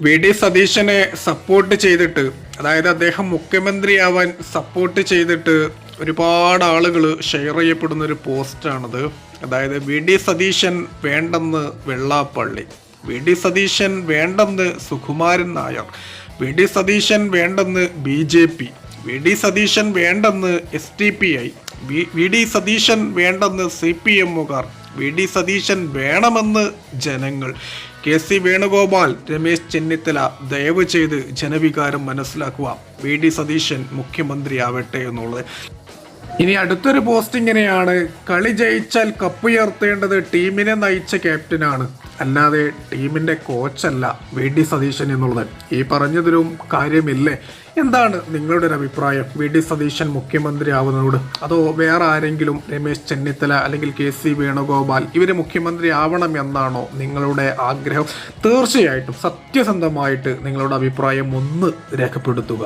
V D സതീശനെ support ചെയ്തിട്ട്, അതായത് അദ്ദേഹം മുഖ്യമന്ത്രിയാവാൻ സപ്പോർട്ട് ചെയ്തിട്ട് ഒരുപാട് ആളുകൾ ഷെയർ ചെയ്യപ്പെടുന്ന ഒരു പോസ്റ്റാണത്. അതായത് വി ഡി സതീശൻ വേണ്ടെന്ന് വെള്ളാപ്പള്ളി, വി ഡി സതീശൻ വേണ്ടെന്ന് സുകുമാരൻ നായർ, വി ഡി സതീശൻ വേണ്ടെന്ന് BJP, വി ഡി സതീശൻ വേണ്ടെന്ന് SDPI, വി ഡി സതീശൻ വേണ്ടെന്ന് CPMകാർ, വി ഡി സതീശൻ വേണമെന്ന് ജനങ്ങൾ. KC വേണുഗോപാൽ, രമേശ് ചെന്നിത്തല, ദയവ് ചെയ്ത് ജനവികാരം മനസ്സിലാക്കുക, വി ഡി സതീശൻ മുഖ്യമന്ത്രിയാവട്ടെ എന്നുള്ളത്. ഇനി അടുത്തൊരു പോസ്റ്റ് ഇങ്ങനെയാണ്: കളി ജയിച്ചാൽ കപ്പുയർത്തേണ്ടത് ടീമിനെ നയിച്ച ക്യാപ്റ്റനാണ്, അല്ലാതെ ടീമിൻ്റെ കോച്ചല്ല വി ഡി സതീശൻ എന്നുള്ളത്. ഈ പറഞ്ഞതിലും കാര്യമില്ലേ? എന്താണ് നിങ്ങളുടെ ഒരു അഭിപ്രായം? വി ഡി സതീശൻ മുഖ്യമന്ത്രി ആവുന്നതോട്, അതോ വേറെ ആരെങ്കിലും, രമേശ് ചെന്നിത്തല അല്ലെങ്കിൽ KC വേണുഗോപാൽ, ഇവർ മുഖ്യമന്ത്രി ആവണം എന്നാണോ നിങ്ങളുടെ ആഗ്രഹം? തീർച്ചയായിട്ടും സത്യസന്ധമായിട്ട് നിങ്ങളുടെ അഭിപ്രായം ഒന്ന് രേഖപ്പെടുത്തുക.